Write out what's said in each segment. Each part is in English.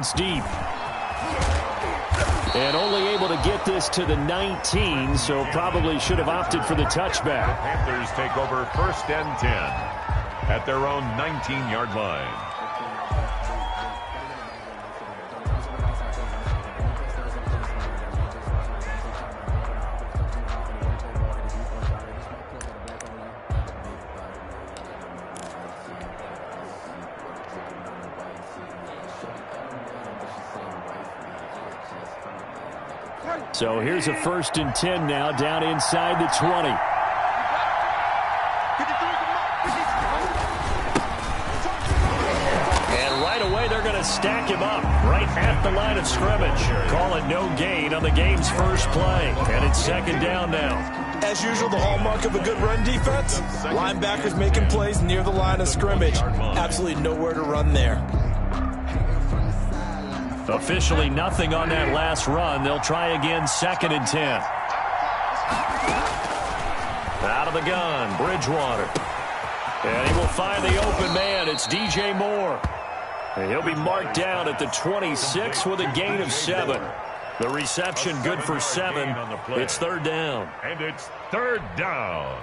It's deep. And only able to get this to the 19, so probably should have opted for the touchback. The Panthers take over 1st and 10 at their own 19-yard line. So here's a 1st and 10 now, down inside the 20. And right away they're going to stack him up right at the line of scrimmage. Call it no gain on the game's first play. And it's 2nd down now. As usual, the hallmark of a good run defense, linebackers making plays near the line of scrimmage. Absolutely nowhere to run there. Officially nothing on that last run. They'll try again, 2nd and 10. Out of the gun, Bridgewater. And he will find the open man. It's DJ Moore. And he'll be marked down at the 26 with a gain of 7. The reception good for 7. It's 3rd down. And it's 3rd down.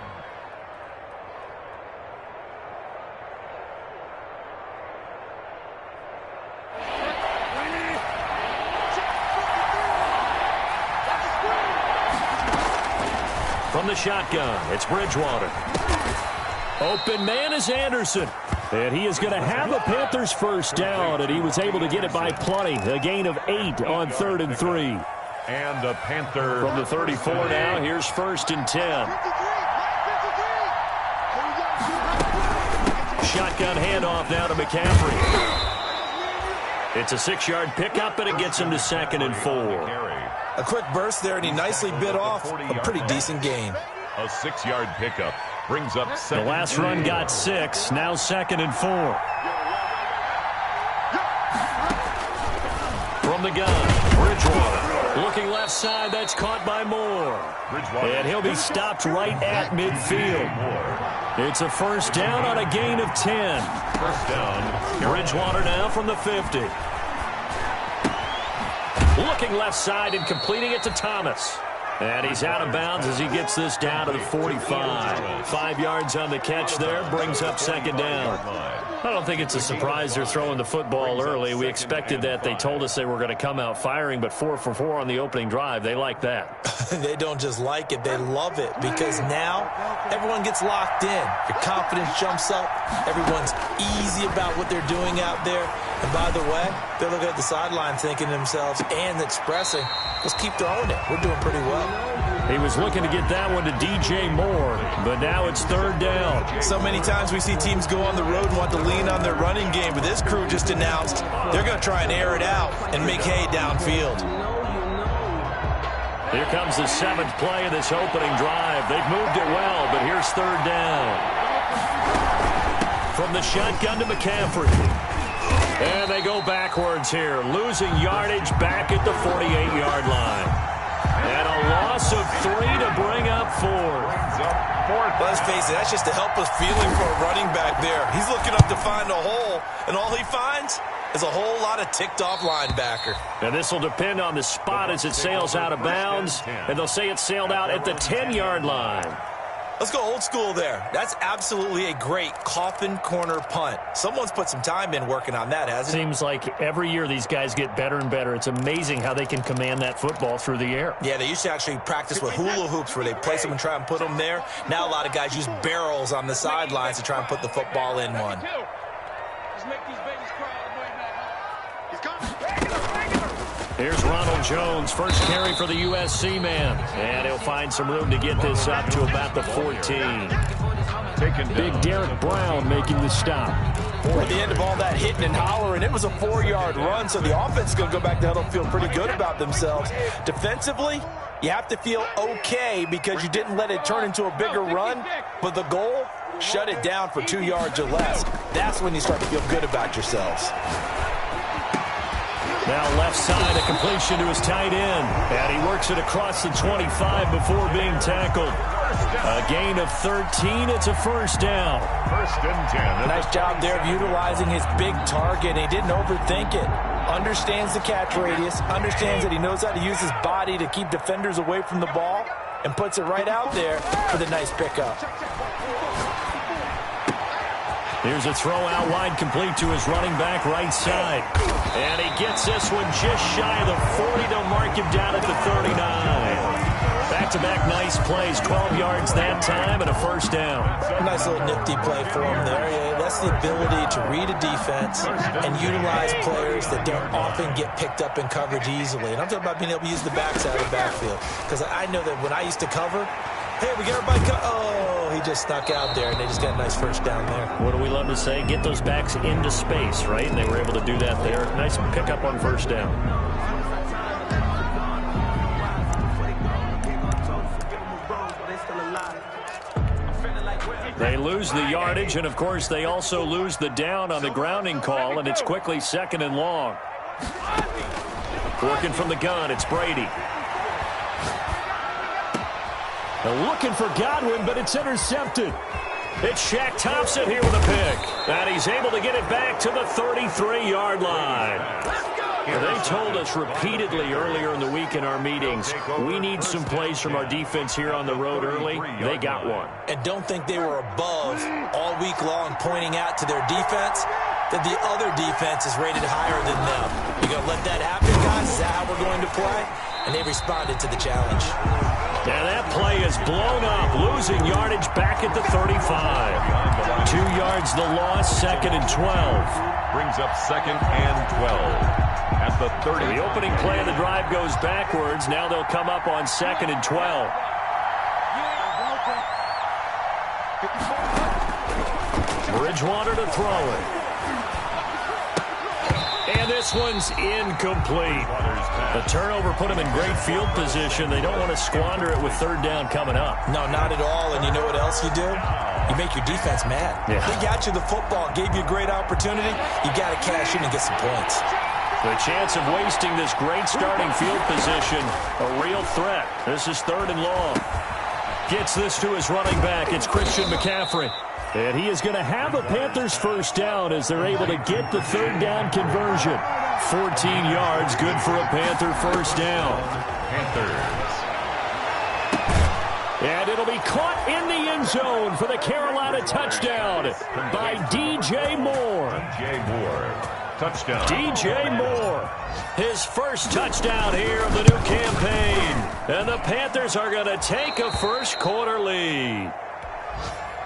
From the shotgun, it's Bridgewater. Open man is Anderson. And he is going to have the Panthers' 1st down, and he was able to get it by plenty. A gain of 8 on 3rd and 3. And the Panther from the 34 now, here's 1st and 10. Shotgun handoff now to McCaffrey. It's a 6-yard pickup, and it gets him to 2nd and 4. A quick burst there, and he nicely bit off a pretty decent gain. A 6-yard pickup brings up 2nd. The last run got 6, now 2nd and 4. From the gun, Bridgewater. Looking left side, that's caught by Moore. And he'll be stopped right at midfield. It's a 1st down on a gain of 10. 1st down. Bridgewater now from the 50. Looking left side and completing it to Thomas. And he's out of bounds as he gets this down to the 45. 5 yards on the catch there, brings up 2nd down. I don't think it's a surprise they're throwing the football early. We expected that. They told us they were going to come out firing, but 4 for 4 on the opening drive. They like that. They don't just like it, they love it, because now everyone gets locked in. Your confidence jumps up. Everyone's easy about what they're doing out there. And by the way, they're looking at the sideline thinking to themselves and expressing, let's keep throwing it. We're doing pretty well. He was looking to get that one to DJ Moore, but now it's 3rd down. So many times we see teams go on the road and want to lean on their running game, but this crew just announced they're going to try and air it out and make hay downfield. Here comes the 7th play of this opening drive. They've moved it well, but here's 3rd down. From the shotgun to McCaffrey. And they go backwards here, losing yardage back at the 48-yard line. And a loss of 3 to bring up 4. Let's face it, that's just a helpless feeling for a running back there. He's looking up to find a hole, and all he finds is a whole lot of ticked-off linebacker. And this will depend on the spot as it sails out of bounds, and they'll say it sailed out at the 10-yard line. Let's go old school there. That's absolutely a great coffin corner punt. Someone's put some time in working on that, hasn't it? Seems like every year these guys get better and better. It's amazing how they can command that football through the air. Yeah, they used to actually practice with hula hoops where they place them and try and put them there. Now a lot of guys use barrels on the sidelines to try and put the football in one. Here's Ronald Jones, first carry for the USC man. And he'll find some room to get this up to about the 14. Big Derek Brown making the stop. At the end of all that hitting and hollering, it was a 4-yard run, so the offense is going to go back to huddle and feel pretty good about themselves. Defensively, you have to feel okay because you didn't let it turn into a bigger run, but the goal, shut it down for 2 yards or less. That's when you start to feel good about yourselves. Now left side, a completion to his tight end. And he works it across the 25 before being tackled. A gain of 13. It's a 1st down. 1st and 10. Nice job there of utilizing his big target. He didn't overthink it. understands the catch radius, understands that he knows how to use his body to keep defenders away from the ball, and puts it right out there for the nice pickup. Here's a throw out wide, complete to his running back right side. And he gets this one just shy of the 40 to mark him down at the 39. Back-to-back nice plays, 12 yards that time and a first down. Nice little nifty play for him there. Yeah, that's the ability to read a defense and utilize players that don't often get picked up in coverage easily. And I'm talking about being able to use the backside of the backfield. Because I know that when I used to cover, hey, we got everybody oh, he just snuck out there, and they just got a nice first down there. What do we love to say? Get those backs into space, right? And they were able to do that there. Nice pickup on first down. They lose the yardage, and, of course, they also lose the down on the grounding call, and it's quickly 2nd and long. Working from the gun, it's Brady. They're looking for Godwin, but it's intercepted. It's Shaq Thompson here with a pick. And he's able to get it back to the 33-yard line. They told us repeatedly earlier in the week in our meetings, we need some plays from our defense here on the road early. They got one. And don't think they were above all week long pointing out to their defense that the other defense is rated higher than them. You going to let that happen, guys? Is that how we're going to play? And they responded to the challenge. And that play is blown up, losing yardage back at the 35. 2 yards the loss, 2nd and 12. Brings up 2nd and 12. At the 30. The opening play of the drive goes backwards. Now they'll come up on 2nd and 12. Bridgewater to throw it. And this one's incomplete. The turnover put them in great field position. They don't want to squander it with 3rd down coming up. No, not at all. And you know what else you do? You make your defense mad. Yeah. They got you the football, gave you a great opportunity. You got to cash in and get some points. The chance of wasting this great starting field position, a real threat. This is 3rd and long. Gets this to his running back. It's Christian McCaffrey. And he is going to have a Panthers first down as they're able to get the 3rd down conversion. 14 yards, good for a Panther first down. Panthers. And it'll be caught in the end zone for the Carolina touchdown by DJ Moore. DJ Moore. Touchdown. DJ Moore, his first touchdown here of the new campaign. And the Panthers are going to take a first quarter lead.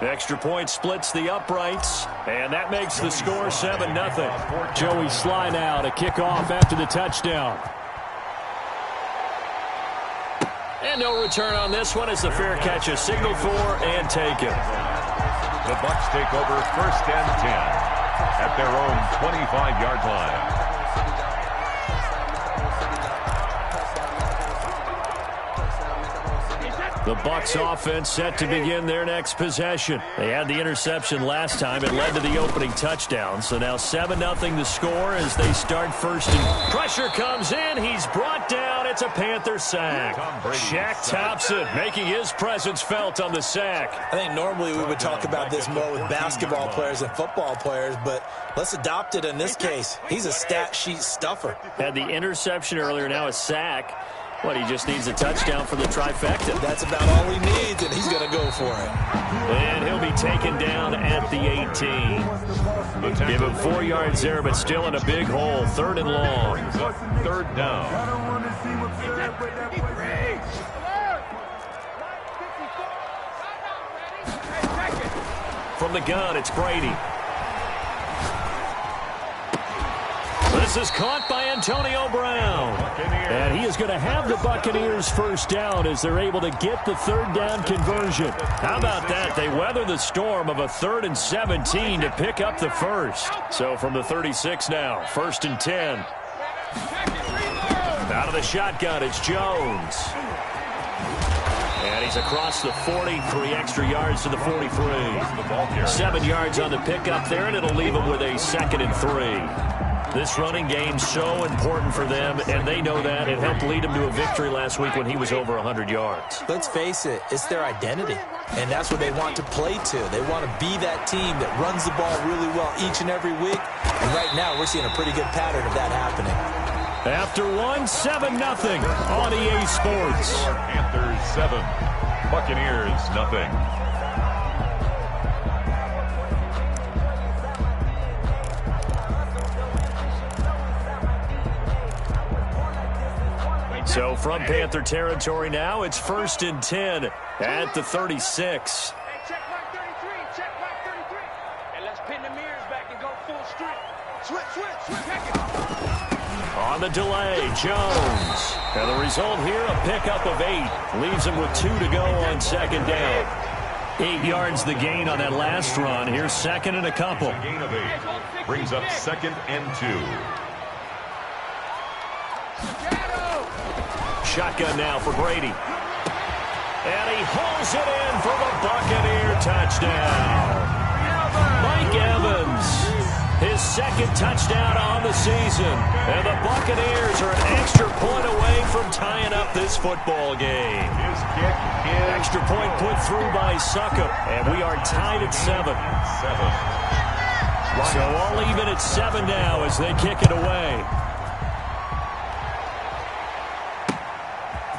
Extra point splits the uprights, and that makes the score 7-0. Joey Sly now to kick off after the touchdown. And no return on this one as the fair catch is signaled for and taken. The Bucs take over 1st and 10. At their own 25-yard line. The Bucs offense set to begin their next possession. They had the interception last time. It led to the opening touchdown. So now 7-0 the score as they start 1st and pressure comes in. He's brought down. It's a Panther sack. Shaq Thompson making his presence felt on the sack. I think normally we would talk about this more with basketball players and football players, but let's adopt it in this case. He's a stat sheet stuffer. Had the interception earlier, now a sack. What, he just needs a touchdown for the trifecta. That's about all he needs, and he's going to go for it. And he'll be taken down at the 18. Give him 4 yards there, but still in a big hole. 3rd and long. 3rd down. From the gun, it's Brady. This is caught by Antonio Brown. And he is going to have the Buccaneers first down as they're able to get the 3rd down conversion. How about that? They weather the storm of a 3rd and 17 to pick up the first. So from the 36 now, 1st and 10. Out of the shotgun, it's Jones. And he's across the 40, 3 extra yards to the 43. 7 yards on the pickup there, and it'll leave him with a 2nd and 3. This running game's so important for them, and they know that. It helped lead them to a victory last week when he was over 100 yards. Let's face it, it's their identity, and that's what they want to play to. They want to be that team that runs the ball really well each and every week, and right now we're seeing a pretty good pattern of that happening. After 7-0 on EA Sports. Panthers 7, Buccaneers nothing. So from Panther territory now, it's 1st and 10 at the 36. Hey, check mark 33, check mark 33. And let's pin the mirrors back and go full strength. Switch, check it. On the delay, Jones. And the result here, a pickup of 8. Leaves him with 2 to go on 2nd down. 8 yards the gain on that last run. Here's 2nd and a couple. A gain of 8. Brings up 2nd and 2. Shotgun now for Brady. And he hauls it in for the Buccaneer touchdown. Mike Evans, his 2nd touchdown on the season. And the Buccaneers are an extra point away from tying up this football game. His kick is extra point put through by Succop. And we are tied at 7. So all even at 7 now as they kick it away.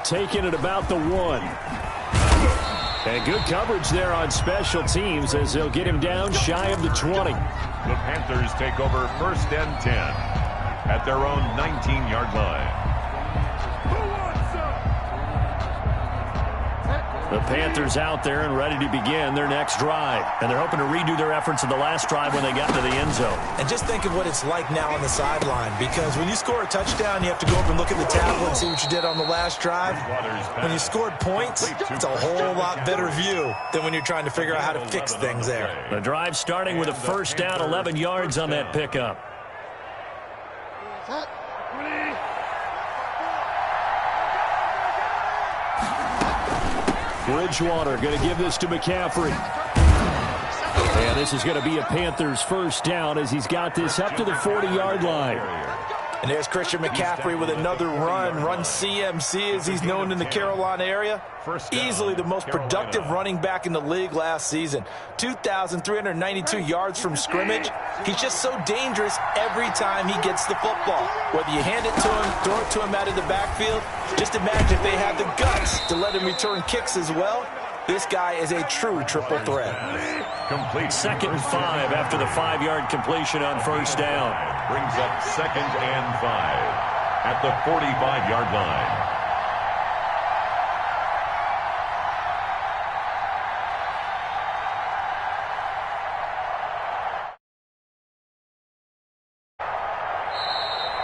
Taking it about the 1. And good coverage there on special teams as they'll get him down shy of the 20. The Panthers take over 1st and 10 at their own 19-yard line. The Panthers out there and ready to begin their next drive. And they're hoping to redo their efforts in the last drive when they got to the end zone. And just think of what it's like now on the sideline, because when you score a touchdown, you have to go up and look at the tablet and see what you did on the last drive. When you scored points, it's a whole lot better view than when you're trying to figure out how to fix things there. The drive starting with a 1st down, 11 yards on that pickup. Bridgewater going to give this to McCaffrey. And this is going to be a Panthers 1st down as he's got this up to the 40-yard line. And there's Christian McCaffrey with another run CMC as he's known in the Carolina area. Easily the most productive running back in the league last season. 2,392 yards from scrimmage. He's just so dangerous every time he gets the football. Whether you hand it to him, throw it to him out of the backfield, just imagine if they have the guts to let him return kicks as well. This guy is a true triple threat. Complete. 2nd and 5 after the 5-yard completion on 1st down. Brings up 2nd and 5 at the 45-yard line.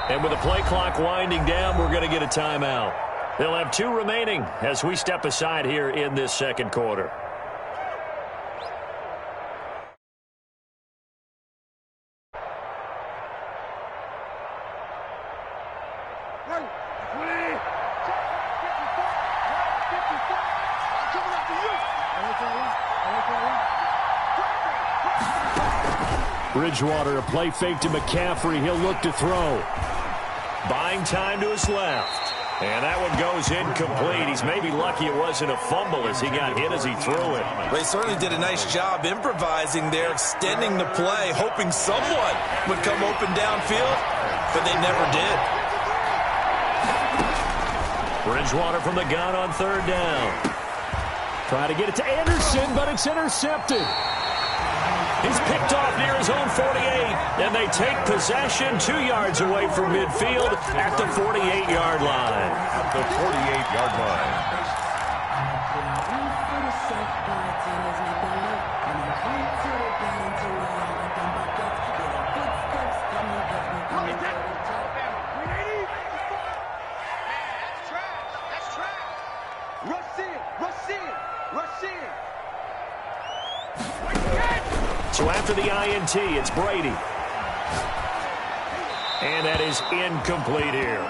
And with the play clock winding down, we're going to get a timeout. They'll have 2 remaining as we step aside here in this 2nd quarter. Bridgewater, a play fake to McCaffrey. He'll look to throw. Buying time to his left. And that one goes incomplete. He's maybe lucky it wasn't a fumble as he got hit as he threw it. They certainly did a nice job improvising there, extending the play, hoping someone would come open downfield, but they never did. Bridgewater from the gun on 3rd down. Try to get it to Anderson, but it's intercepted. He's picked off near his own 48, and they take possession 2 yards away from midfield at the 48-yard line. At the 48-yard line. So after the INT, it's Brady. And that is incomplete here.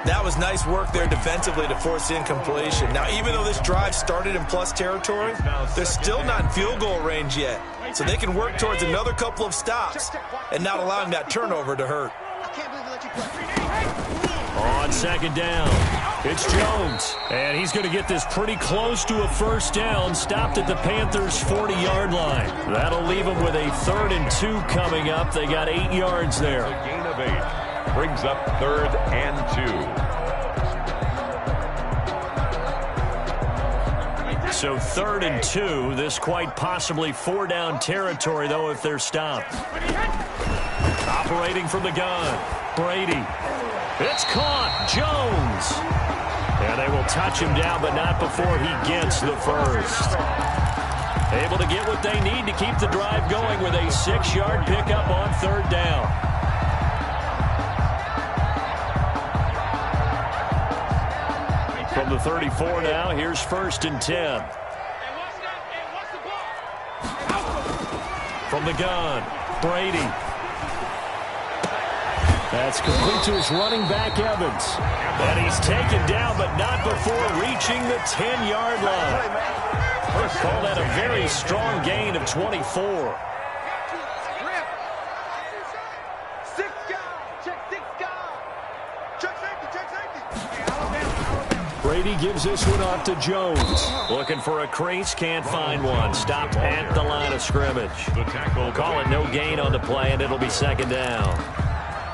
That was nice work there defensively to force incompletion. Now, even though this drive started in plus territory, they're still not in field goal range yet. So they can work towards another couple of stops and not allowing that turnover to hurt. On second down, it's Jones. And he's going to get this pretty close to a first down, stopped at the Panthers' 40-yard line. That'll leave them with a 3rd and 2 coming up. They got 8 yards there. A gain of 8. Brings up 3rd and 2. So 3rd and 2. This quite possibly 4-down territory, though, if they're stopped. Operating from the gun, Brady. It's caught. Jones. And they will touch him down, but not before he gets the first. Able to get what they need to keep the drive going with a 6-yard pickup on 3rd down. From the 34 now, here's 1st and 10. From the gun, Brady. That's complete to his running back, Evans. And he's taken down, but not before reaching the 10-yard line. Call that a very strong gain of 24. Brady gives this one off to Jones. Looking for a crease, can't find one. Stopped at the line of scrimmage. We'll call it no gain on the play, and it'll be 2nd down.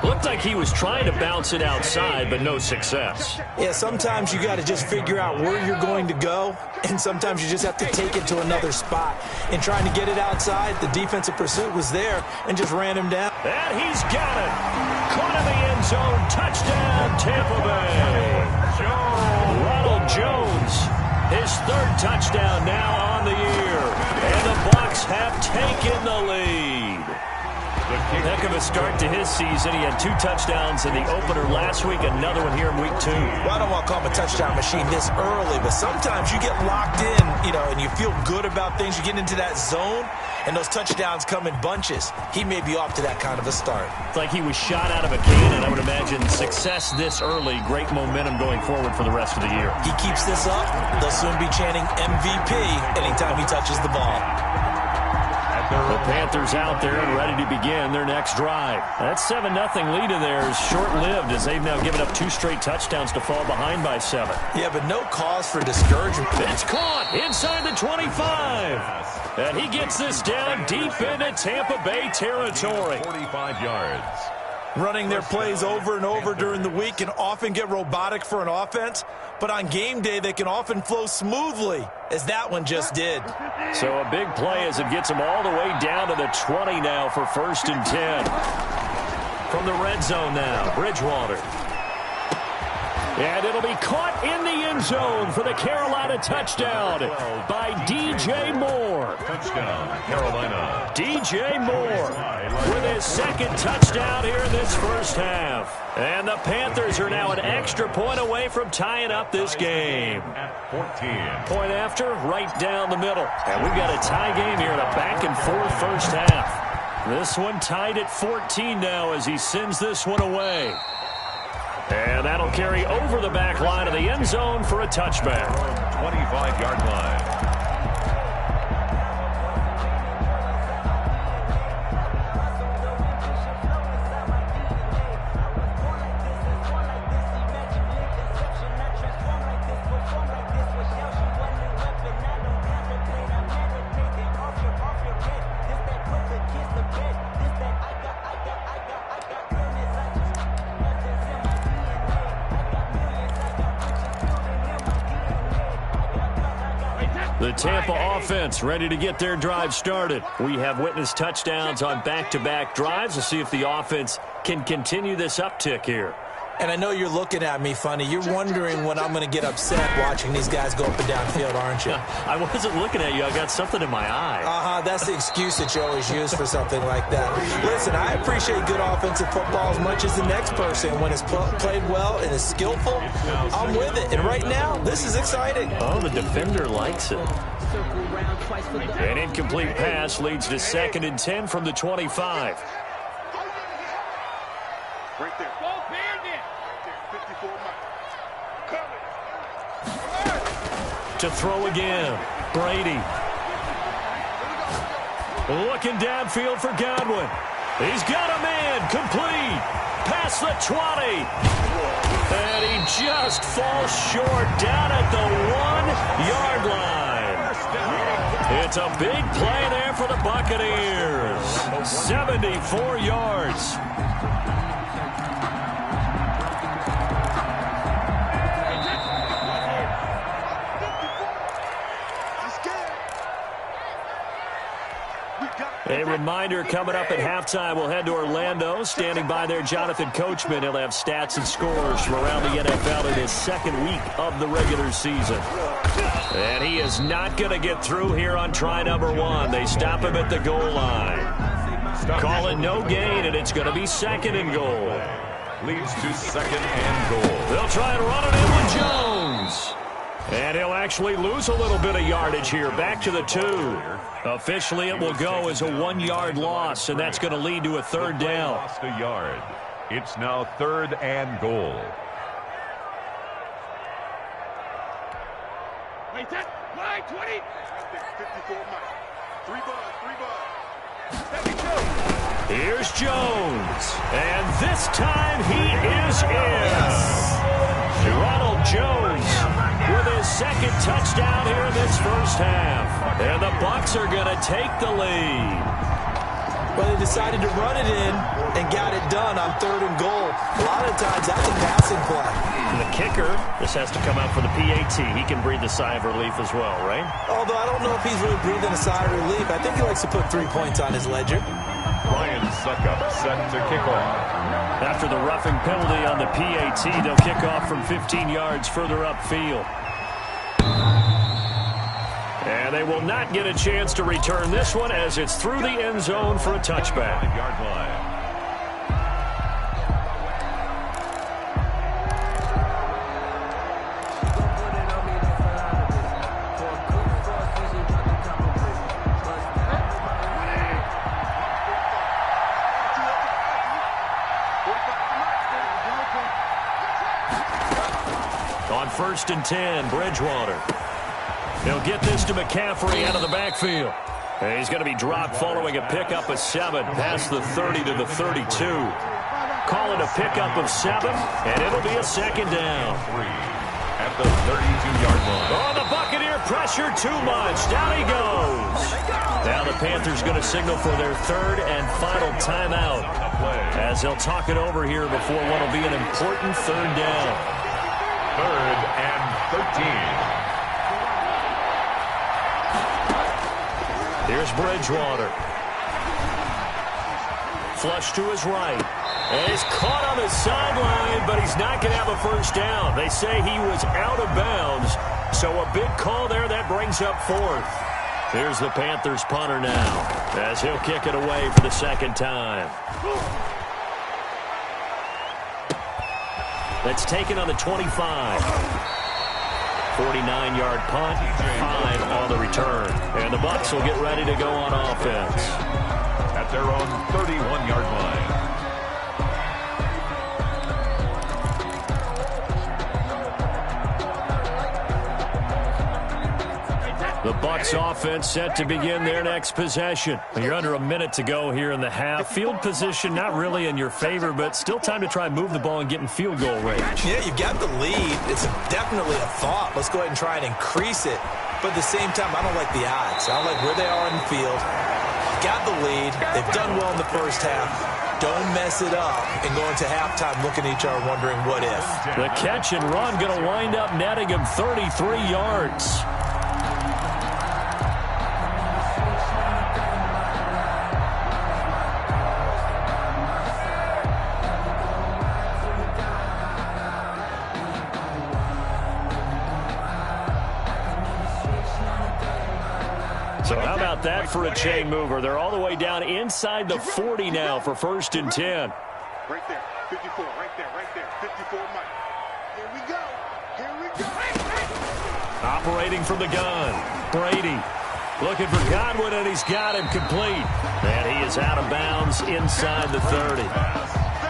Looked like he was trying to bounce it outside, but no success. Yeah, sometimes you got to just figure out where you're going to go, and sometimes you just have to take it to another spot. In trying to get it outside, the defensive pursuit was there and just ran him down. And he's got it. Caught in the end zone. Touchdown, Tampa Bay. Ronald Jones, his 3rd touchdown now on the year. And the Bucs have taken the lead. Heck of a start to his season. He had 2 touchdowns in the opener last week, another one here in week 2. Well, I don't want to call him a touchdown machine this early, but sometimes you get locked in, and you feel good about things. You get into that zone, and those touchdowns come in bunches. He may be off to that kind of a start. It's like he was shot out of a cannon. I would imagine success this early, great momentum going forward for the rest of the year. He keeps this up, they'll soon be chanting MVP anytime he touches the ball. The Panthers out there and ready to begin their next drive. That 7-0 lead of theirs is short-lived as they've now given up 2 straight touchdowns to fall behind by 7. Yeah, but no cause for discouragement. It's caught inside the 25. And he gets this down deep into Tampa Bay territory. 45 yards. Running their plays over and over during the week can often get robotic for an offense, but on game day they can often flow smoothly, as that one just did. So a big play as it gets them all the way down to the 20 now for 1st and 10. From the red zone now, Bridgewater. And it'll be caught in the end zone for the Carolina touchdown by DJ Moore. Touchdown, Carolina. DJ Moore with his 2nd touchdown here in this first half. And the Panthers are now an extra point away from tying up this game. At 14. Point after, right down the middle. And we've got a tie game here in a back-and-forth first half. This one tied at 14 now as he sends this one away. And that'll carry over the back line of the end zone for a touchback. 25-yard line. The Tampa offense ready to get their drive started. We have witnessed touchdowns on back-to-back drives. We'll see if the offense can continue this uptick here. And I know you're looking at me funny. You're wondering when I'm going to get upset watching these guys go up and down field, aren't you? I wasn't looking at you. I got something in my eye. That's the excuse that you always use for something like that. Listen, I appreciate good offensive football as much as the next person. When it's played well and is skillful, I'm with it. And right now, this is exciting. Oh, the defender likes it. An incomplete pass leads to 2nd and 10 from the 25. Right there. Go, Bandit. 54 To throw again, Brady. Looking downfield for Godwin. He's got a man, complete. past the 20. And he just falls short down at the 1-yard line. It's a big play there for the Buccaneers. 74 yards. A reminder, coming up at halftime, we'll head to Orlando. Standing by there, Jonathan Coachman. He'll have stats and scores from around the NFL in his second week of the regular season. And he is not going to get through here on try number 1. They stop him at the goal line. Call it no gain, and it's going to be 2nd and goal. Leads to 2nd and goal. They'll try and run it in with Jones. And he'll actually lose a little bit of yardage here. Back to the 2. Officially, it will go as a 1-yard loss, and that's going to lead to a 3rd down. Lost a yard. It's now 3rd and goal. Wait, that line 20. 54 Mike. 3 bud. Here's Jones. And this time he is in. Ronald Jones with his 2nd touchdown here in this first half. And the Bucs are going to take the lead. Well, they decided to run it in and got it done on 3rd and goal. A lot of times that's a passing play. And the kicker, this has to come out for the PAT. He can breathe a sigh of relief as well, right? Although I don't know if he's really breathing a sigh of relief. I think he likes to put 3 points on his ledger. Ryan Suckup set to kick off. After the roughing penalty on the PAT, they'll kick off from 15 yards further upfield. And they will not get a chance to return this one as it's through the end zone for a touchback. Yard line. On 1st and 10, Bridgewater. He'll get this to McCaffrey out of the backfield. And he's going to be dropped following a pickup of 7 past the 30 to the 32. Call it a pickup of 7, and it'll be a 2nd down. 3 at the 32-yard line. Oh, the Buccaneer pressure too much. Down he goes. Now the Panthers going to signal for their 3rd and final timeout as they'll talk it over here before what will be an important 3rd down. 3rd and 13. Here's Bridgewater. Flush to his right. And he's caught on the sideline, but he's not going to have a 1st down. They say he was out of bounds, so a big call there that brings up 4th. Here's the Panthers punter now as he'll kick it away for the 2nd time. That's taken on the 25. 49-yard punt, 5 on the return. And the Bucs will get ready to go on offense. At their own 31-yard line. The Bucs offense set to begin their next possession. You're under a minute to go here in the half. Field position not really in your favor, but still time to try and move the ball and get in field goal range. Yeah, you've got the lead. It's definitely a thought. Let's go ahead and try and increase it. But at the same time, I don't like the odds. I don't like where they are in the field. Got the lead. They've done well in the first half. Don't mess it up and go into halftime looking at each other wondering what if. The catch and run going to wind up netting him 33 yards. So how about that for a chain mover? They're all the way down inside the 40 now for 1st and 10. Right there, 54, right there, 54 Mike. Here we go, here we go. Operating from the gun, Brady looking for Godwin, and he's got him complete. And he is out of bounds inside the 30.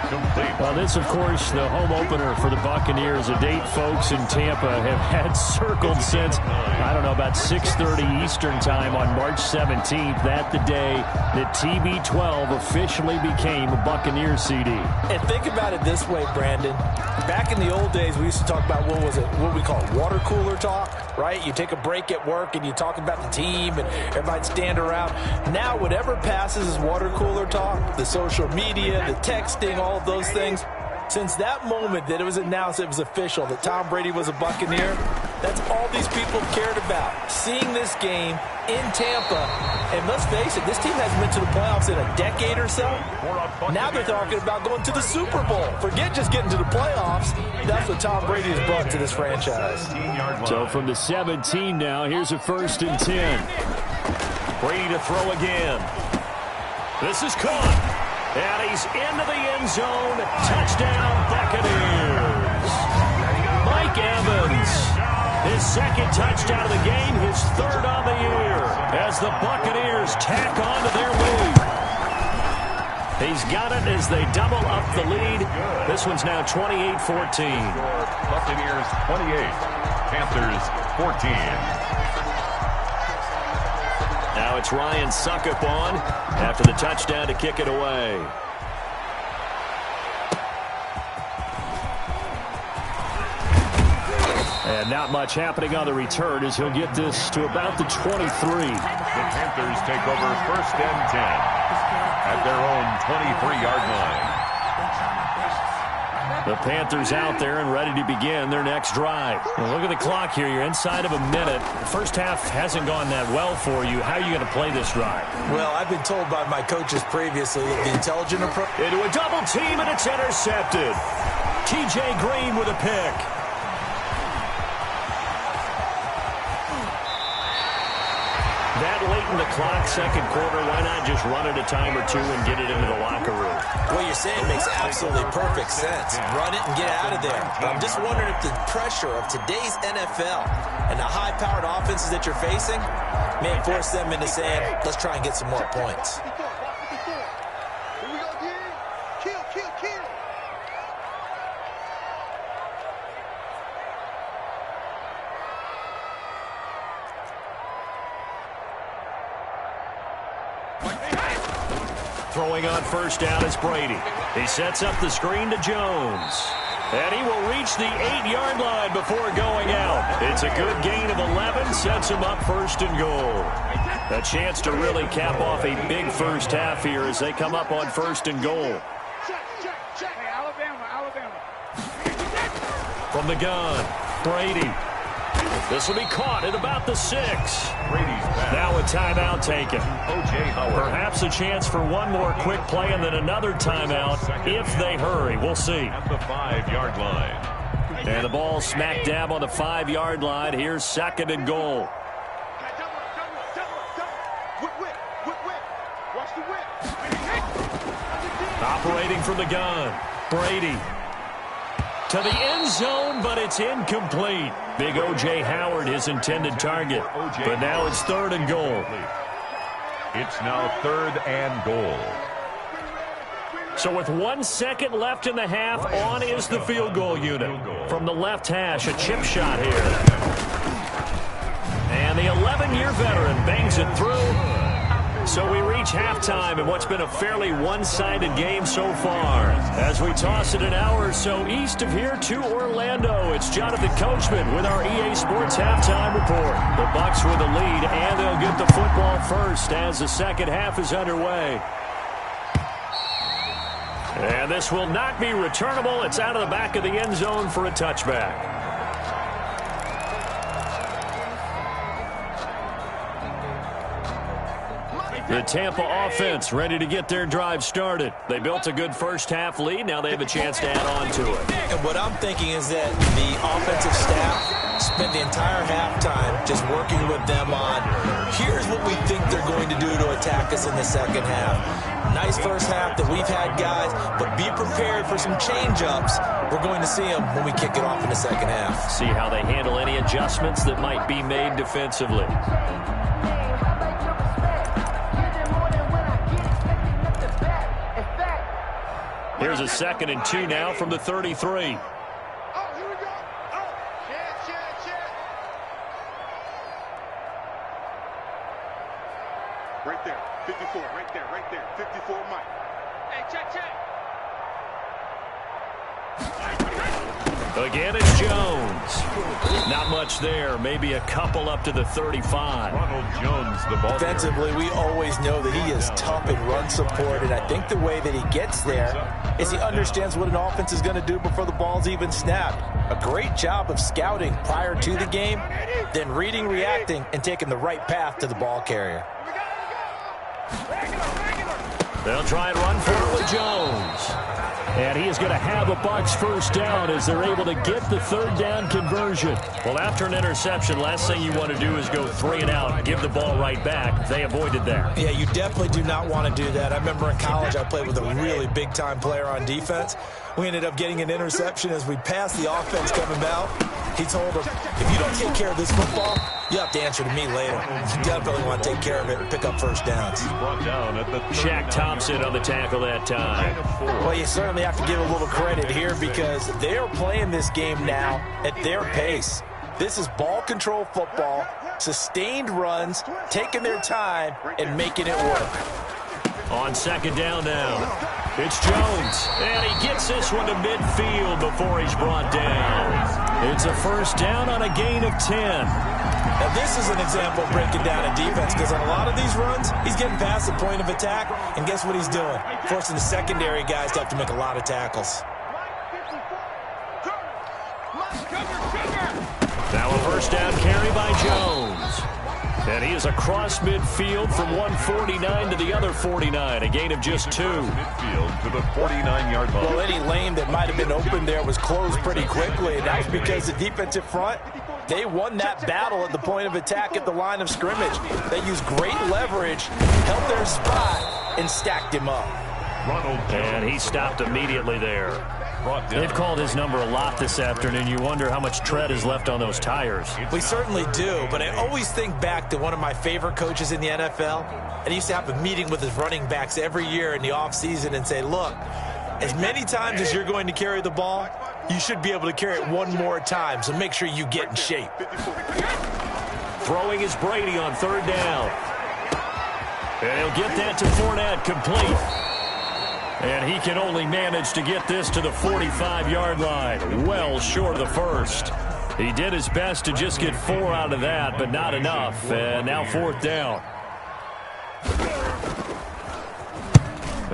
complete. Well, this, of course, the home opener for the Buccaneers, a date folks in Tampa have had circled since, I don't know, about 6:30 Eastern time on March 17th. That the day that TB12 officially became a Buccaneers CD. And think about it this way, Brandon. Back in the old days, we used to talk about, what we call water cooler talk, right? You take a break at work and you talk about the team and everybody stand around. Now, whatever passes is water cooler talk, the social media, the texting, all of those things. Since that moment that it was announced, it was official, that Tom Brady was a Buccaneer, that's all these people cared about. Seeing this game in Tampa, and let's face it, this team hasn't been to the playoffs in a decade or so. Now they're talking about going to the Super Bowl. Forget just getting to the playoffs. That's what Tom Brady has brought to this franchise. So from the 17 now, here's a 1st and 10. Brady to throw again. This is caught. And he's into the end zone. Touchdown, Buccaneers. Mike Evans, his 2nd touchdown of the game, his 3rd on the year, as the Buccaneers tack on to their lead. He's got it as they double up the lead. This one's now 28-14. Buccaneers 28, Panthers 14. Now it's Ryan Suckup on after the touchdown to kick it away. And not much happening on the return as he'll get this to about the 23. The Panthers take over 1st and 10 at their own 23-yard line. The Panthers out there and ready to begin their next drive. Well, look at the clock here. You're inside of a minute. The first half hasn't gone that well for you. How are you going to play this drive? Well, I've been told by my coaches previously that the intelligent approach. Into a double team, and it's intercepted. T.J. Green with a pick. That late in the clock, 2nd quarter, why not just run it a time or two and get it into the locker room? What you're saying makes absolutely perfect sense. Run it and get out of there. But I'm just wondering if the pressure of today's NFL and the high-powered offenses that you're facing may force them into saying, let's try and get some more points. Here we go again. Kill, kill, kill. Throwing on 1st down is Brady. He sets up the screen to Jones. And he will reach the 8-yard line before going out. It's a good gain of 11, sets him up 1st and goal. A chance to really cap off a big first half here as they come up on 1st and goal. Check. Hey, Alabama. From the gun, Brady. This will be caught at about the 6. Brady's back. Now a timeout taken. O.J. Howard. Perhaps a chance for one more quick play and then another timeout if they hurry. We'll see. At the 5-yard line. And the ball smack dab on the 5-yard line. Here's 2nd and goal. Whip. Watch the whip. Operating from the gun, Brady. To the end zone, but it's incomplete. Big O.J. Howard, his intended target. But now it's 3rd and goal. It's now 3rd and goal. So with 1 second left in the half, on is the field goal unit. From the left hash, a chip shot here. And the 11-year veteran bangs it through. So we reach halftime in what's been a fairly one-sided game so far. As we toss it an hour or so east of here to Orlando, it's Jonathan Coachman with our EA Sports Halftime Report. The Bucs with the lead, and they'll get the football first as the 2nd half is underway. And this will not be returnable. It's out of the back of the end zone for a touchback. The Tampa offense ready to get their drive started. They built a good first half lead. Now they have a chance to add on to it. And what I'm thinking is that the offensive staff spent the entire halftime just working with them on, here's what we think they're going to do to attack us in the 2nd half. Nice first half that we've had, guys, but be prepared for some change-ups. We're going to see them when we kick it off in the 2nd half. See how they handle any adjustments that might be made defensively. Here's a 2nd and 2 now from the 33. Right there, 54, right there, 54, Mike. Hey, check. Again, it's Jones. Not much there. Maybe a couple up to the 35. Ronald Jones, the ball. Defensively, we always know that he is tough in run support, and I think the way that he gets there is he understands what an offense is going to do before the ball's even snapped. A great job of scouting prior to the game, then reading, reacting, and taking the right path to the ball carrier. They'll try and run for it with Jones. And he is going to have a Bucs first down as they're able to get the 3rd down conversion. Well, after an interception, last thing you want to do is go 3 and out, give the ball right back. They avoided that. Yeah, you definitely do not want to do that. I remember in college I played with a really big-time player on defense. We ended up getting an interception as we passed the offense coming out. He told him, if you don't take care of this football, you have to answer to me later. You definitely want to take care of it and pick up first downs. Shaq Thompson on the tackle that time. Well, you certainly have to give a little credit here because they are playing this game now at their pace. This is ball control football, sustained runs, taking their time, and making it work. On 2nd down now. It's Jones, and he gets this one to midfield before he's brought down. It's a first down on a gain of 10. Now, this is an example of breaking down a defense because on a lot of these runs, he's getting past the point of attack, and guess what he's doing? Forcing the secondary guys to have to make a lot of tackles. Now a first down carry by Jones. And he is across midfield from 149 to the other 49, a gain of just 2. Midfield to the 49-yard line. Well, any lane that might have been open there was closed pretty quickly, and that's because the defensive front, they won that battle at the point of attack at the line of scrimmage. They used great leverage, held their spot, and stacked him up. And he stopped immediately there. They've called his number a lot this afternoon. You wonder how much tread is left on those tires. We certainly do, but I always think back to one of my favorite coaches in the NFL, and he used to have a meeting with his running backs every year in the offseason and say, look, as many times as you're going to carry the ball, you should be able to carry it one more time, so make sure you get in shape. Throwing is Brady on 3rd down. And he'll get that to Fournette, complete. And he can only manage to get this to the 45-yard line, well short of the first. He did his best to just get 4 out of that, but not enough. And now 4th down.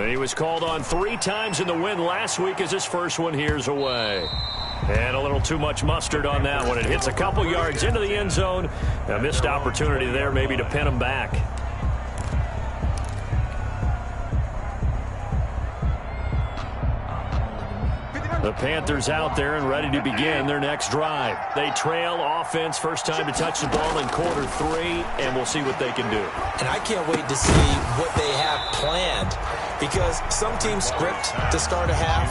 He was called on 3 times in the win last week as his first one here's away. And a little too much mustard on that one. It hits a couple yards into the end zone. A missed opportunity there maybe to pin him back. The Panthers out there and ready to begin their next drive. They trail offense, first time to touch the ball in quarter 3, and we'll see what they can do. And I can't wait to see what they have planned because some teams script to start a half.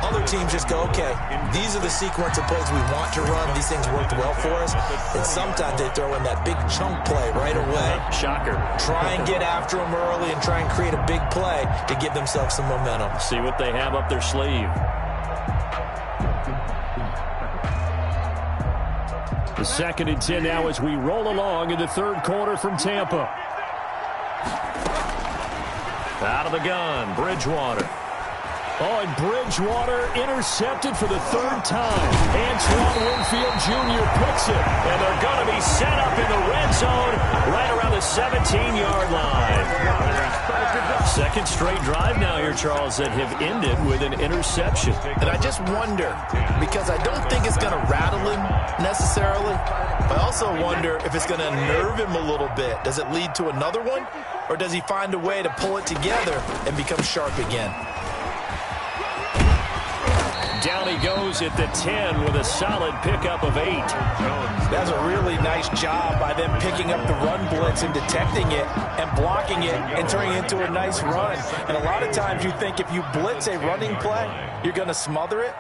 Other teams just go, okay, these are the sequence of plays we want to run. These things worked well for us. And sometimes they throw in that big chunk play right away. Shocker. Try and get after them early and try and create a big play to give themselves some momentum. See what they have up their sleeve. The 2nd and 10 now as we roll along in the 3rd quarter from Tampa. Out of the gun, Bridgewater. Oh, and Bridgewater intercepted for the 3rd time. Antoine Winfield Jr. picks it. And they're going to be set up in the red zone right around the 17-yard line. 2nd straight drive now here, Charles, that have ended with an interception. And I just wonder, because I don't think it's going to rattle him necessarily, but I also wonder if it's going to nerve him a little bit. Does it lead to another one, or does he find a way to pull it together and become sharp again? Down he goes at the 10 with a solid pickup of 8. That's a really nice job by them picking up the run blitz and detecting it and blocking it and turning it into a nice run. And a lot of times you think if you blitz a running play, you're going to smother it.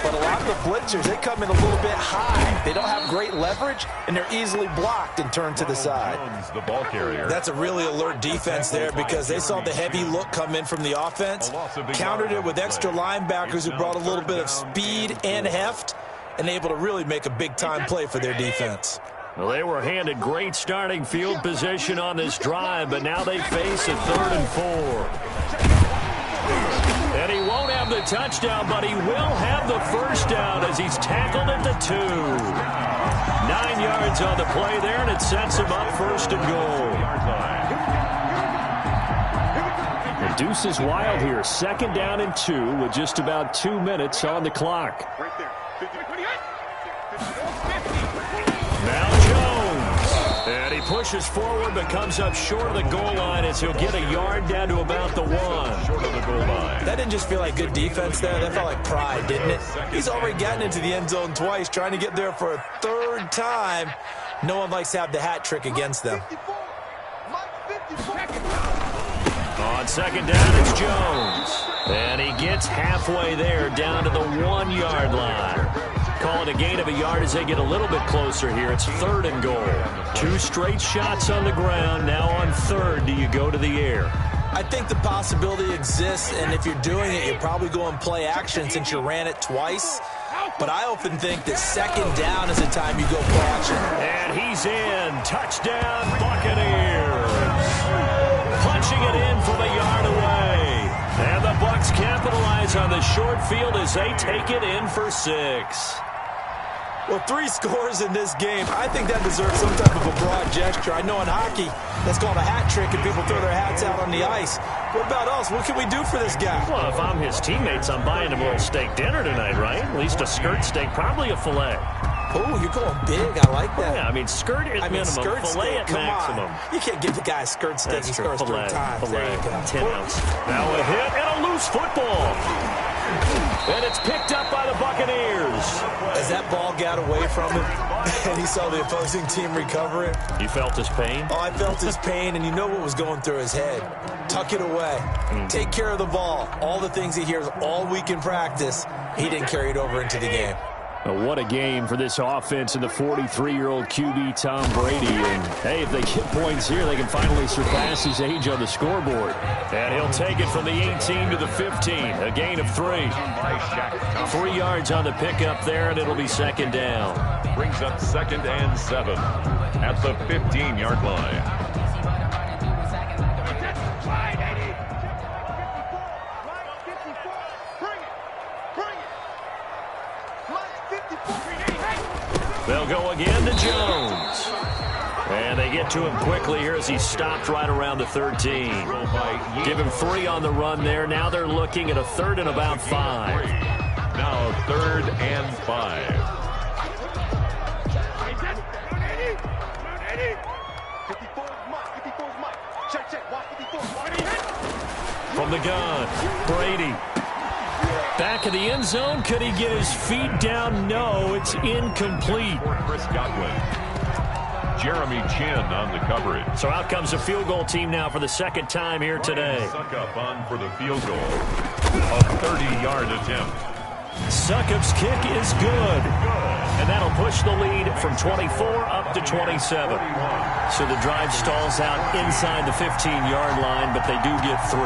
But a lot of the blitzers, they come in a little bit high. They don't have great leverage, and they're easily blocked and turned to the side. The ball carrier. That's a really alert defense there because they saw the heavy look come in from the offense, countered it with extra linebackers who brought a little bit of speed and heft, and able to really make a big-time play for their defense. Well, they were handed great starting field position on this drive, but now they face a 3rd and 4. And he won't have the touchdown, but he will have the first down as he's tackled at the 2. 9 yards on the play there, and it sets him up 1st and goal. The deuce is wild here. 2nd down and 2 with just about 2 minutes on the clock. Now Jones. And he pushes forward but comes up short of the goal line as he'll get a yard down to about the 1. Short of the goal line. That didn't just feel like good defense there. That felt like pride, didn't it? He's already gotten into the end zone twice, trying to get there for a 3rd time. No one likes to have the hat trick against them. On 2nd down, it's Jones. And he gets halfway there down to the 1 yard line. Call it a gain of a yard as they get a little bit closer here. It's 3rd and goal. 2 straight shots on the ground. Now on 3rd, do you go to the air? I think the possibility exists, and if you're doing it, you're probably going play action since you ran it twice. But I often think that 2nd down is the time you go play action. And he's in. Touchdown, Buccaneers. Punching it in from a yard away. And the Bucs capitalize on the short field as they take it in for 6. Well, 3 scores in this game. I think that deserves some type of a broad gesture. I know in hockey, that's called a hat trick, and people throw their hats out on the ice. What about us? What can we do for this guy? Well, if I'm his teammates, I'm buying him a little steak dinner tonight, right? At least a skirt steak, probably a filet. Oh, you're going big. I like that. Yeah, I mean, skirt at minimum, skirt filet steak, at maximum. You can't give the guy a skirt steak. That's He true. scores 3 times. Filet, There you go. 10 ounce. Now a hit and a loose football. And it's picked up by the Buccaneers. As that ball got away from him, and he saw the opposing team recover it. You felt his pain? Oh, I felt his pain, and you know what was going through his head. Tuck it away. Take care of the ball. All the things he hears all week in practice, he didn't carry it over into the game. Well, what a game for this offense and the 43-year-old QB Tom Brady. And, hey, if they get points here, they can finally surpass his age on the scoreboard. And he'll take it from the 18 to the 15, a gain of 3. 3 yards on the pickup there, and it'll be 2nd down. Brings up 2nd and 7 at the 15-yard line. They'll go again to Jones. And they get to him quickly here as he stopped right around the 13. Give him 3 on the run there. Now they're looking at a 3rd and about 5. Now 3rd and 5. From the gun, Brady. Back of the end zone. Could he get his feet down? No, it's incomplete. Chris Godwin. Jeremy Chin on the coverage. So out comes the field goal team now for the 2nd time here today. Suckup on for the field goal. A 30-yard attempt. Suckup's kick is good. And that'll push the lead from 24 up to 27. So the drive stalls out inside the 15-yard line, but they do get 3.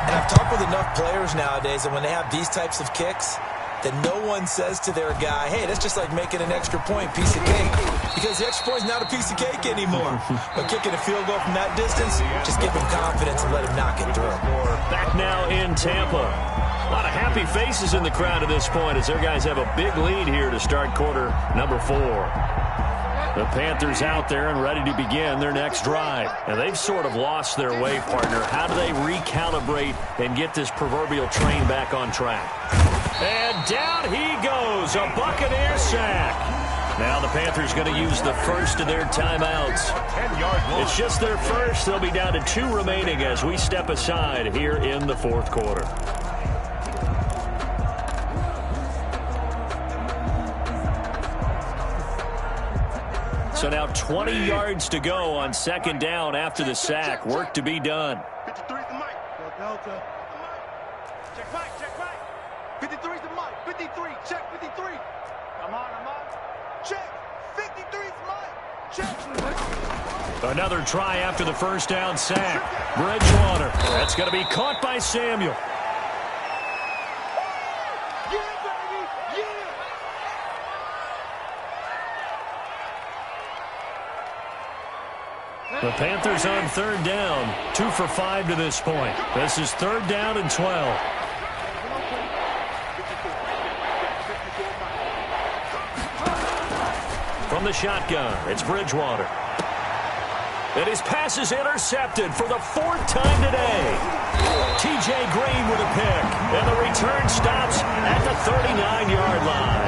And I've talked with enough players nowadays that when they have these types of kicks, that no one says to their guy, hey, that's just like making an extra point, piece of cake. Because the extra point is not a piece of cake anymore. But kicking a field goal from that distance, just give him confidence and let him knock it through. Back now in Tampa. A lot of happy faces in the crowd at this point as their guys have a big lead here to start quarter number 4. The Panthers out there and ready to begin their next drive. And they've sort of lost their way, partner. How do they recalibrate and get this proverbial train back on track? And down he goes, a Buccaneer sack. Now the Panthers going to use the first of their timeouts. 10-yard line. It's just their first. They'll be down to 2 remaining as we step aside here in the 4th quarter. So now 20 yards to go on second down after the sack. Work to be done. 53 is the mic. Delta. Check mic, check mic. 53 is the mic. 53, check 53. I'm on. Check. 53 is the mic. Check. Another try after the first down sack. Bridgewater. That's going to be caught by Samuel. The Panthers on third down. 2 for 5 to this point. This is third down and 12. From the shotgun, it's Bridgewater. And his pass is intercepted for the 4th time today. T.J. Green with a pick. And the return stops at the 39-yard line.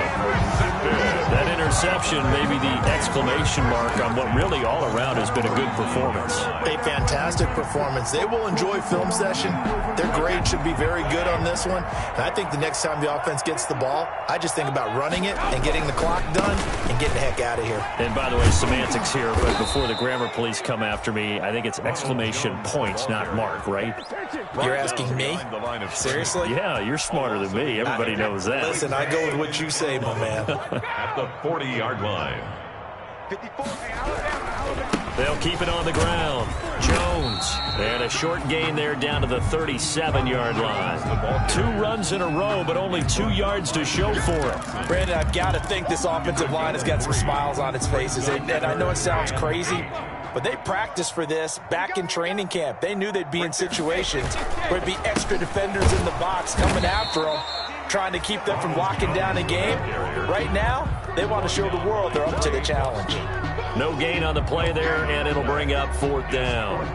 That interception may be the exclamation mark on what really all around has been a good performance. A fantastic performance. They will enjoy film session. Their grade should be very good on this one. And I think the next time the offense gets the ball, I just think about running it and getting the clock done and getting the heck out of here. And by the way, semantics here, but before the grammar police come after me, I think it's exclamation points, not mark, right? You're asking me? Seriously? Yeah, you're smarter than me. Everybody knows that. Listen, I go with what you say, my man. At the 40-yard line. 54, Alabama. They'll keep it on the ground. Jones. And a short gain there down to the 37-yard line. 2 runs in a row, but only 2 yards to show for it. Brandon, I've got to think this offensive line has got some smiles on its faces. And I know it sounds crazy, but they practiced for this back in training camp. They knew they'd be in situations where it'd be extra defenders in the box coming after them, trying to keep them from locking down a game. Right now, they want to show the world they're up to the challenge. No gain on the play there, and it'll bring up 4th down.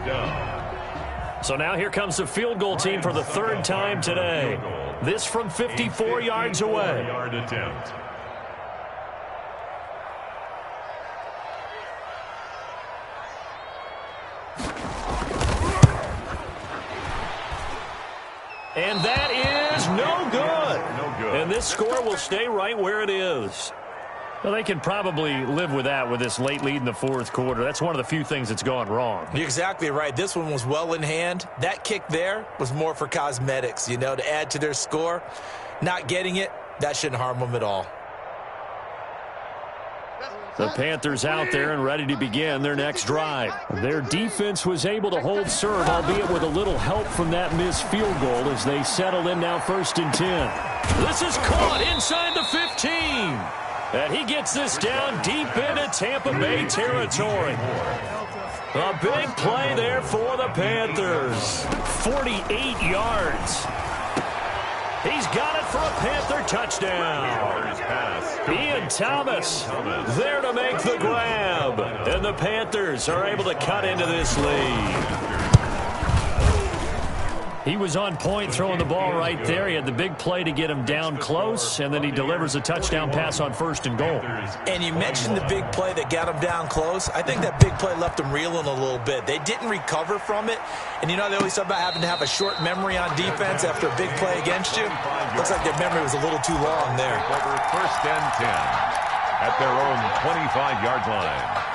So now here comes the field goal team for the 3rd time today. This from 54 yards away. Yard attempt. And that is no good. And this score will stay right where it is. Well, they can probably live with that with this late lead in the 4th quarter. That's one of the few things that's gone wrong. You're exactly right. This one was well in hand. That kick there was more for cosmetics, you know, to add to their score. Not getting it, that shouldn't harm them at all. The Panthers out there and ready to begin their next drive. Their defense was able to hold serve, albeit with a little help from that missed field goal as they settle in now 1st and 10. This is caught inside the 15. And he gets this down deep into Tampa Bay territory. A big play there for the Panthers. 48 yards. He's got it for a Panther touchdown. Ian Thomas there to make the grab. And the Panthers are able to cut into this lead. He was on point throwing the ball right there. He had the big play to get him down close, and then he delivers a touchdown pass on 1st and goal. And you mentioned the big play that got him down close. I think that big play left him reeling a little bit. They didn't recover from it. And you know, they always talk about having to have a short memory on defense after a big play against you. Looks like their memory was a little too long there. Over 1st and 10 at their own 25-yard line.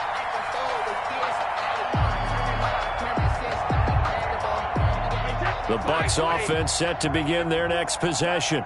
The Bucs offense set to begin their next possession.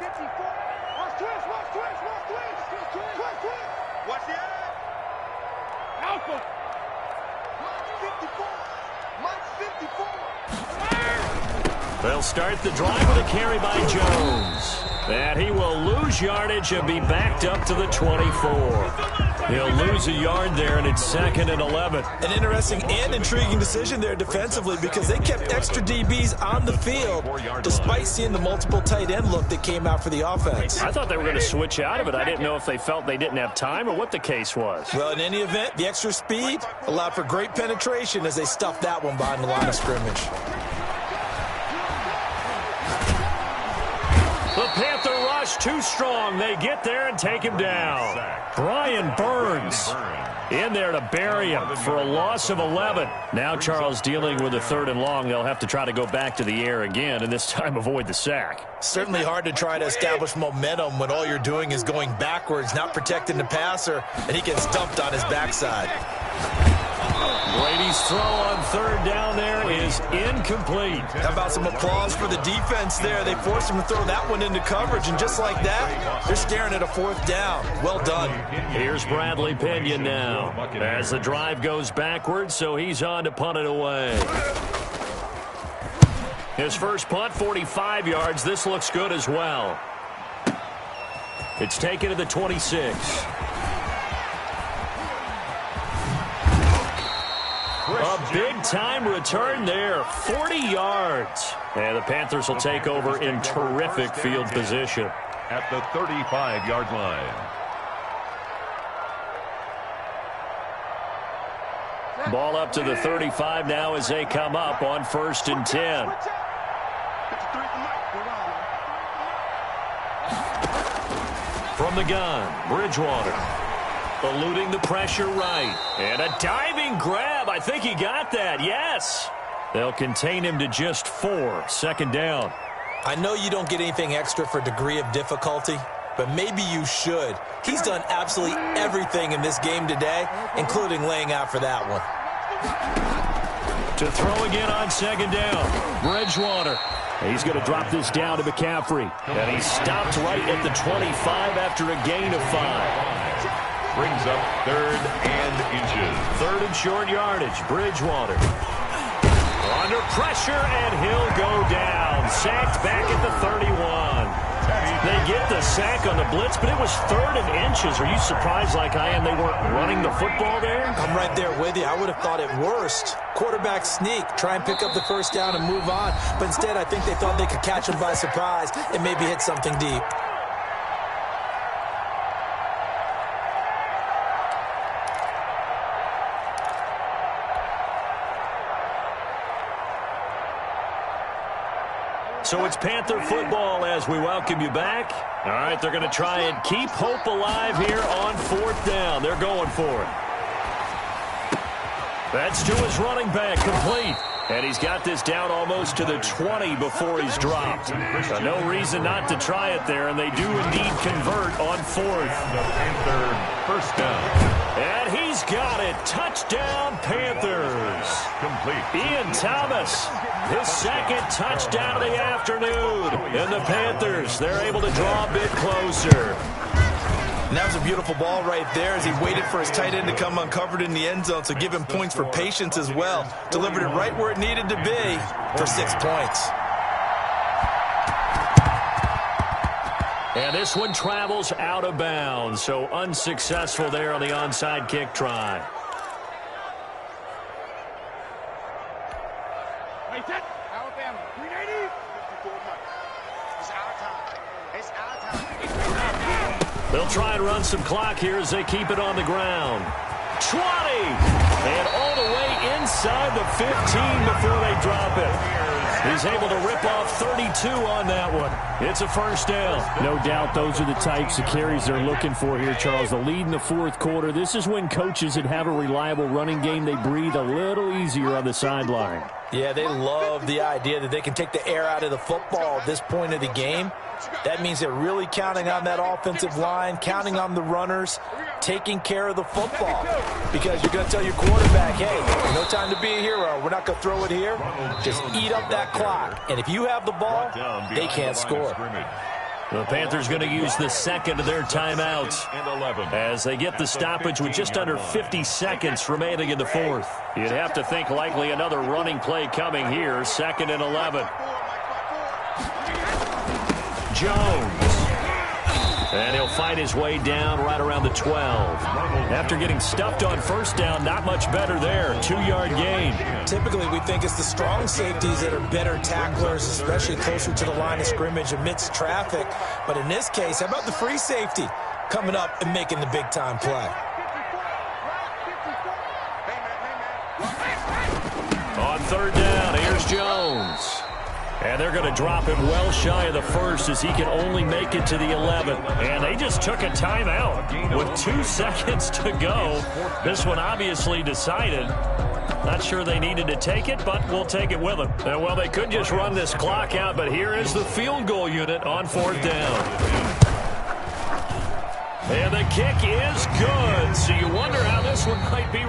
They'll start the drive with a carry by Jones. And he will lose yardage and be backed up to the 24. He'll lose a yard there, and it's 2nd and 11. An interesting and intriguing decision there defensively because they kept extra DBs on the field despite seeing the multiple tight end look that came out for the offense. I thought they were going to switch out of it. I didn't know if they felt they didn't have time or what the case was. Well, in any event, the extra speed allowed for great penetration as they stuffed that one behind the line of scrimmage. The Panther rush too strong. They get there and take him down. Brian Burns in there to bury him for a loss of 11. Now Charles dealing with a 3rd and long. They'll have to try to go back to the air again and this time avoid the sack. Certainly hard to try to establish momentum when all you're doing is going backwards, not protecting the passer, and he gets dumped on his backside. Brady's throw on third down there is incomplete. How about some applause for the defense there? They forced him to throw that one into coverage, and just like that, they're staring at a fourth down. Well done. Here's Bradley Pinion now as the drive goes backwards, so he's on to punt it away. His first punt, 45 yards. This looks good as well. It's taken to the 26. A big-time return there, 40 yards. And the Panthers will take over in terrific field position. At the 35-yard line. Ball up to the 35 now as they come up on 1st and 10. From the gun, Bridgewater. Eluding the pressure right. And a diving grab. I think he got that. Yes. They'll contain him to just 4. Second down. I know you don't get anything extra for degree of difficulty, but maybe you should. He's done absolutely everything in this game today, including laying out for that one. To throw again on second down. Bridgewater. He's going to drop this down to McCaffrey. And he stopped right at the 25 after a gain of 5. Brings up 3rd and inches. 3rd and short yardage. Bridgewater. Under pressure, and he'll go down. Sacked back at the 31. They get the sack on the blitz, but it was 3rd and inches. Are you surprised like I am they weren't running the football there? I'm right there with you. I would have thought at worst, quarterback sneak, try and pick up the first down and move on. But instead, I think they thought they could catch him by surprise and maybe hit something deep. So it's Panther football as we welcome you back. All right, they're going to try and keep hope alive here on 4th down. They're going for it. That's to his running back, complete. And he's got this down almost to the 20 before he's dropped. So no reason not to try it there, and they do indeed convert on 4th. The Panther first down. And he's got it. Touchdown, Panthers. Complete. Ian Thomas, his second touchdown of the afternoon. And the Panthers, they're able to draw a bit closer. And that was a beautiful ball right there as he waited for his tight end to come uncovered in the end zone, so give him points for patience as well. Delivered it right where it needed to be for 6 points. And this one travels out of bounds, so unsuccessful there on the onside kick try. Alabama, 380. It's our time. It's our time. They'll try and run some clock here as they keep it on the ground. 20! And all the way inside the 15 before they drop it. He's able to rip off 32 on that one. It's a first down. No doubt those are the types of carries they're looking for here, Charles. The lead in the 4th quarter. This is when coaches that have a reliable running game, they breathe a little easier on the sideline. Yeah, they love the idea that they can take the air out of the football at this point of the game. That means they're really counting on that offensive line, counting on the runners, taking care of the football. Because you're going to tell your quarterback, hey, no time to be a hero. We're not going to throw it here. Just eat up that clock. And if you have the ball, they can't score. The Panthers going to use the second of their timeouts as they get the stoppage with just under 50 seconds remaining in the 4th. You'd have to think likely another running play coming here. 2nd and 11. Jones. And he'll fight his way down right around the 12. After getting stuffed on first down, not much better there. 2-yard gain. Typically, we think it's the strong safeties that are better tacklers, especially closer to the line of scrimmage amidst traffic. But in this case, how about the free safety coming up and making the big-time play? On 3rd down, here's Jones. And they're going to drop him well shy of the 1st as he can only make it to the 11th. And they just took a timeout with 2 seconds to go. This one obviously decided. Not sure they needed to take it, but we'll take it with them. And, well, they could just run this clock out, but here is the field goal unit on 4th down. And the kick is good. So you wonder how this one might be.